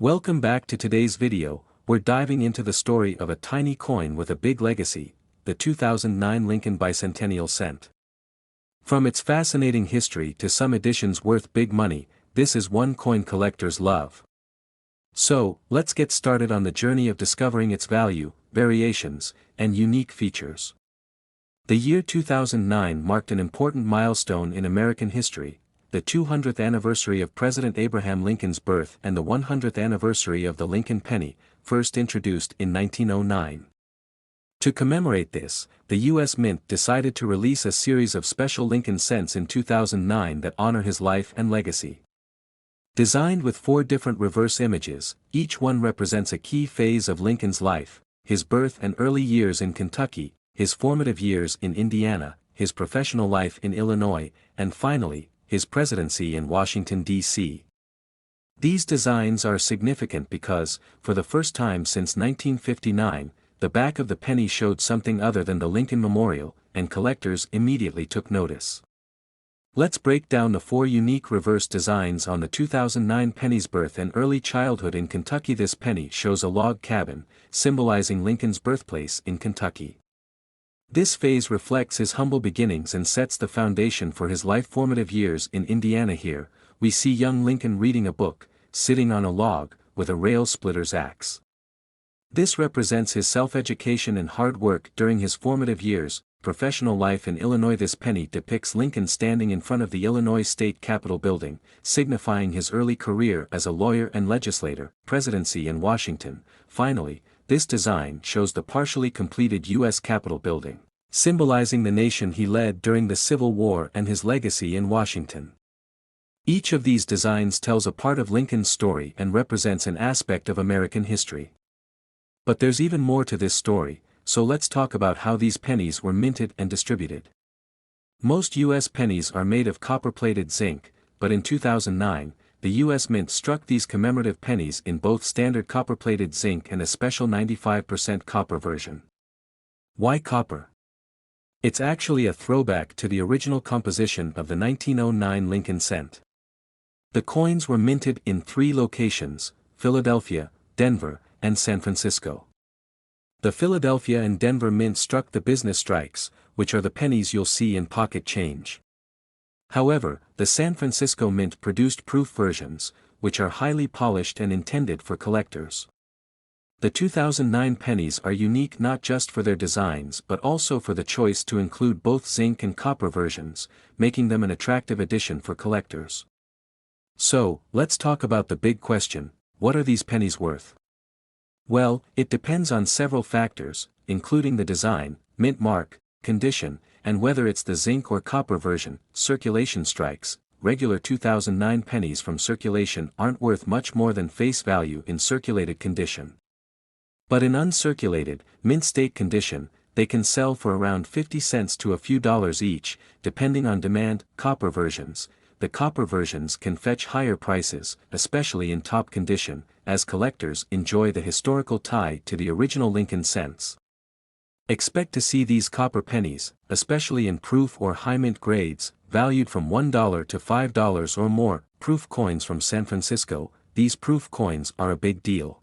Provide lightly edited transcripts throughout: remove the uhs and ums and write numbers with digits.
Welcome back to today's video. We're diving into the story of a tiny coin with a big legacy, the 2009 Lincoln Bicentennial Cent. From its fascinating history to some editions worth big money, this is one coin collectors love. So, let's get started on the journey of discovering its value, variations, and unique features. The year 2009 marked an important milestone in American history, the 200th anniversary of President Abraham Lincoln's birth and the 100th anniversary of the Lincoln penny, first introduced in 1909. To commemorate this, the U.S. Mint decided to release a series of special Lincoln cents in 2009 that honor his life and legacy. Designed with 4 different reverse images, each one represents a key phase of Lincoln's life: his birth and early years in Kentucky, his formative years in Indiana, his professional life in Illinois, and finally, his presidency in Washington, D.C. These designs are significant because, for the first time since 1959, the back of the penny showed something other than the Lincoln Memorial, and collectors immediately took notice. Let's break down the 4 unique reverse designs on the 2009 penny's birth and early childhood in Kentucky. This penny shows a log cabin, symbolizing Lincoln's birthplace in Kentucky. This phase reflects his humble beginnings and sets the foundation for his life formative years in Indiana. Here, we see young Lincoln reading a book, sitting on a log, with a rail splitter's axe. This represents his self-education and hard work during his formative years. Professional life in Illinois. This penny depicts Lincoln standing in front of the Illinois State Capitol building, signifying his early career as a lawyer and legislator. Presidency in Washington. Finally, this design shows the partially completed U.S. Capitol building, symbolizing the nation he led during the Civil War and his legacy in Washington. Each of these designs tells a part of Lincoln's story and represents an aspect of American history. But there's even more to this story, so let's talk about how these pennies were minted and distributed. Most U.S. pennies are made of copper-plated zinc, but in 2009, the U.S. Mint struck these commemorative pennies in both standard copper-plated zinc and a special 95% copper version. Why copper? It's actually a throwback to the original composition of the 1909 Lincoln cent. The coins were minted in 3 locations: Philadelphia, Denver, and San Francisco. The Philadelphia and Denver Mint struck the business strikes, which are the pennies you'll see in pocket change. However, the San Francisco Mint produced proof versions, which are highly polished and intended for collectors. The 2009 pennies are unique not just for their designs but also for the choice to include both zinc and copper versions, making them an attractive addition for collectors. So, let's talk about the big question: what are these pennies worth? Well, it depends on several factors, including the design, mint mark, condition, and whether it's the zinc or copper version. Circulation strikes. Regular 2009 pennies from circulation aren't worth much more than face value in circulated condition. But in uncirculated, mint state condition, they can sell for around 50 cents to a few dollars each, depending on demand. Copper versions. The copper versions can fetch higher prices, especially in top condition, as collectors enjoy the historical tie to the original Lincoln cents. Expect to see these copper pennies, especially in proof or high mint grades, valued from $1 to $5 or more. Proof coins from San Francisco. These proof coins are a big deal.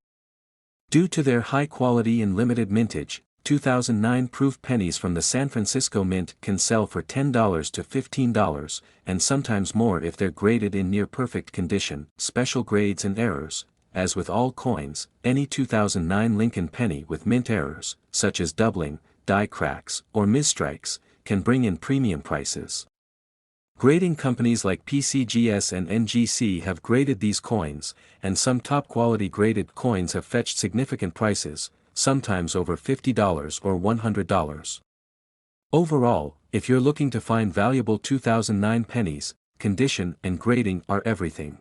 Due to their high quality and limited mintage, 2009 proof pennies from the San Francisco Mint can sell for $10 to $15, and sometimes more if they're graded in near-perfect condition. Special grades and errors. As with all coins, any 2009 Lincoln penny with mint errors, such as doubling, die cracks, or misstrikes, can bring in premium prices. Grading companies like PCGS and NGC have graded these coins, and some top-quality graded coins have fetched significant prices, sometimes over $50 or $100. Overall, if you're looking to find valuable 2009 pennies, condition and grading are everything.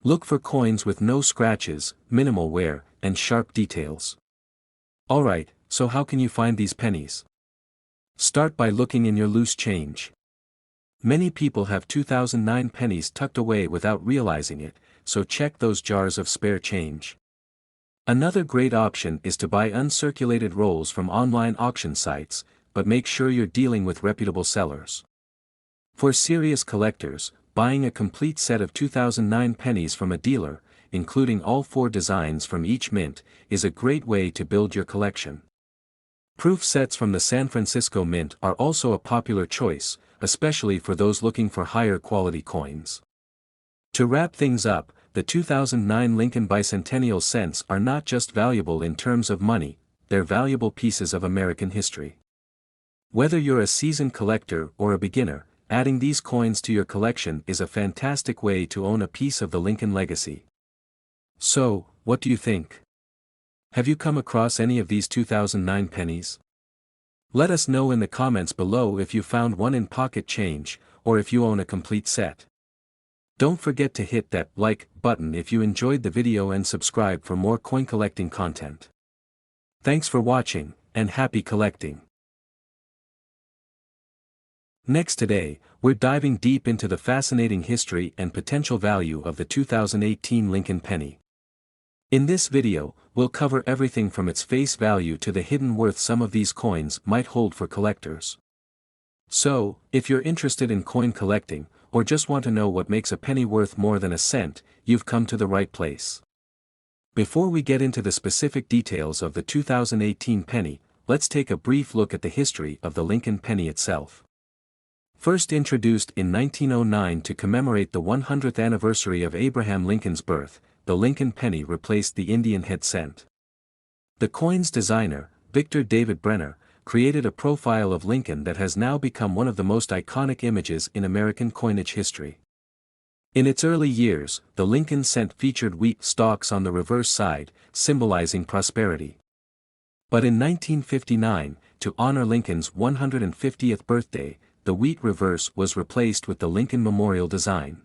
Look for coins with no scratches, minimal wear, and sharp details. Alright, so how can you find these pennies? Start by looking in your loose change. Many people have 2009 pennies tucked away without realizing it, so check those jars of spare change. Another great option is to buy uncirculated rolls from online auction sites, but make sure you're dealing with reputable sellers. For serious collectors, buying a complete set of 2009 pennies from a dealer, including all 4 designs from each mint, is a great way to build your collection. Proof sets from the San Francisco Mint are also a popular choice, especially for those looking for higher quality coins. To wrap things up, the 2009 Lincoln Bicentennial cents are not just valuable in terms of money, they're valuable pieces of American history. Whether you're a seasoned collector or a beginner, adding these coins to your collection is a fantastic way to own a piece of the Lincoln legacy. So, what do you think? Have you come across any of these 2009 pennies? Let us know in the comments below if you found one in pocket change, or if you own a complete set. Don't forget to hit that like button if you enjoyed the video and subscribe for more coin collecting content. Thanks for watching, and happy collecting! Next today, we're diving deep into the fascinating history and potential value of the 2018 Lincoln penny. In this video, we'll cover everything from its face value to the hidden worth some of these coins might hold for collectors. So, if you're interested in coin collecting, or just want to know what makes a penny worth more than a cent, you've come to the right place. Before we get into the specific details of the 2018 penny, let's take a brief look at the history of the Lincoln penny itself. First introduced in 1909 to commemorate the 100th anniversary of Abraham Lincoln's birth, the Lincoln penny replaced the Indian head cent. The coin's designer, Victor David Brenner, created a profile of Lincoln that has now become one of the most iconic images in American coinage history. In its early years, the Lincoln cent featured wheat stalks on the reverse side, symbolizing prosperity. But in 1959, to honor Lincoln's 150th birthday, the wheat reverse was replaced with the Lincoln Memorial design.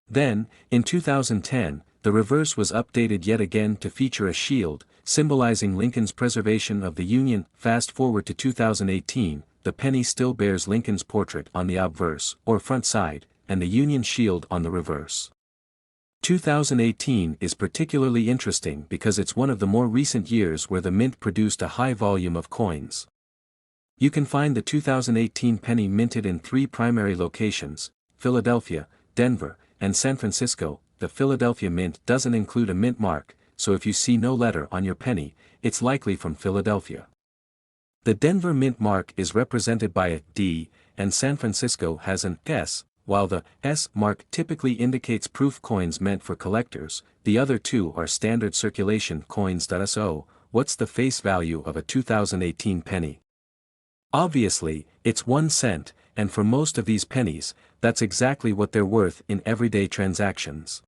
Then, in 2010, the reverse was updated yet again to feature a shield, symbolizing Lincoln's preservation of the Union. Fast forward to 2018, the penny still bears Lincoln's portrait on the obverse, or front side, and the Union shield on the reverse. 2018 is particularly interesting because it's one of the more recent years where the mint produced a high volume of coins. You can find the 2018 penny minted in 3 primary locations: Philadelphia, Denver, and San Francisco. The Philadelphia Mint doesn't include a mint mark, so if you see no letter on your penny, it's likely from Philadelphia. The Denver Mint mark is represented by a D, and San Francisco has an S. While the S mark typically indicates proof coins meant for collectors, the other 2 are standard circulation coins. So, what's the face value of a 2018 penny? Obviously, it's 1 cent, and for most of these pennies, that's exactly what they're worth in everyday transactions.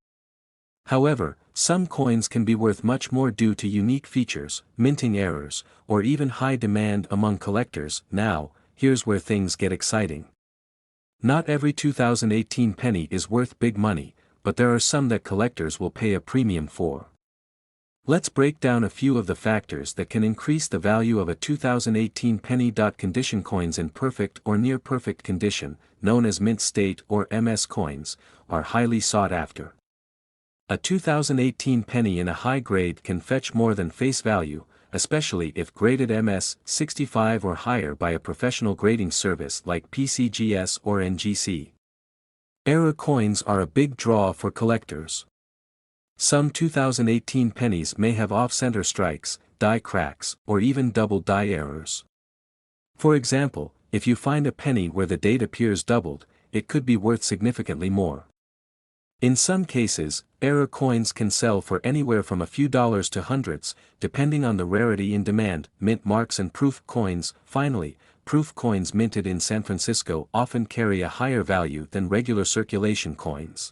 However, some coins can be worth much more due to unique features, minting errors, or even high demand among collectors. Now, here's where things get exciting. Not every 2018 penny is worth big money, but there are some that collectors will pay a premium for. Let's break down a few of the factors that can increase the value of a 2018 penny. Condition: coins in perfect or near perfect condition, known as mint state or MS coins, are highly sought after. A 2018 penny in a high grade can fetch more than face value, especially if graded MS 65 or higher by a professional grading service like PCGS or NGC. Error coins are a big draw for collectors. Some 2018 pennies may have off-center strikes, die cracks, or even double die errors. For example, if you find a penny where the date appears doubled, it could be worth significantly more. In some cases, error coins can sell for anywhere from a few dollars to hundreds, depending on the rarity in demand. Mint marks and proof coins. Finally, proof coins minted in San Francisco often carry a higher value than regular circulation coins.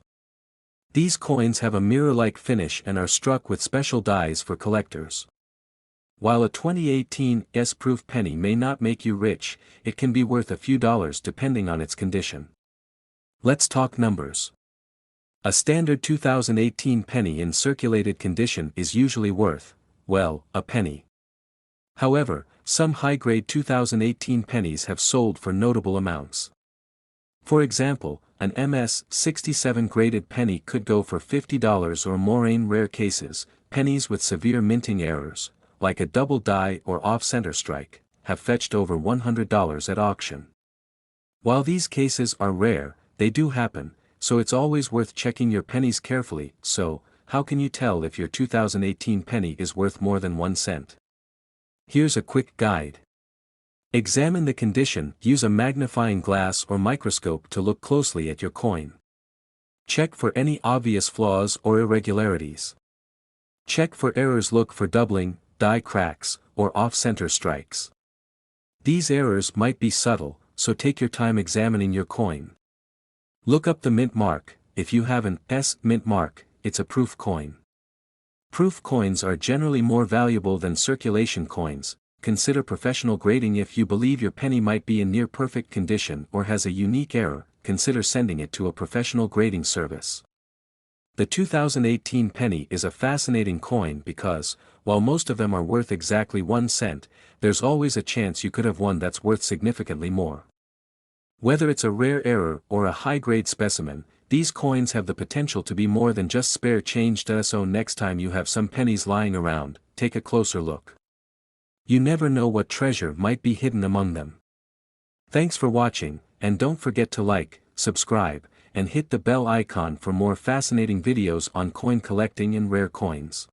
These coins have a mirror-like finish and are struck with special dies for collectors. While a 2018 S-proof penny may not make you rich, it can be worth a few dollars depending on its condition. Let's talk numbers. A standard 2018 penny in circulated condition is usually worth, well, a penny. However, some high-grade 2018 pennies have sold for notable amounts. For example, an MS 67 graded penny could go for $50 or more. In rare cases, pennies with severe minting errors, like a double die or off-center strike, have fetched over $100 at auction. While these cases are rare, they do happen, so it's always worth checking your pennies carefully. So, how can you tell if your 2018 penny is worth more than 1 cent? Here's a quick guide. Examine the condition. Use a magnifying glass or microscope to look closely at your coin. Check for any obvious flaws or irregularities. Check for errors. Look for doubling, die cracks, or off-center strikes. These errors might be subtle, so take your time examining your coin. Look up the mint mark. If you have an S mint mark, it's a proof coin. Proof coins are generally more valuable than circulation coins. Consider professional grading. If you believe your penny might be in near-perfect condition or has a unique error, consider sending it to a professional grading service. The 2018 penny is a fascinating coin because, while most of them are worth exactly 1 cent, there's always a chance you could have one that's worth significantly more. Whether it's a rare error or a high-grade specimen, these coins have the potential to be more than just spare change. So next time you have some pennies lying around, take a closer look. You never know what treasure might be hidden among them. Thanks for watching, and don't forget to like, subscribe, and hit the bell icon for more fascinating videos on coin collecting and rare coins.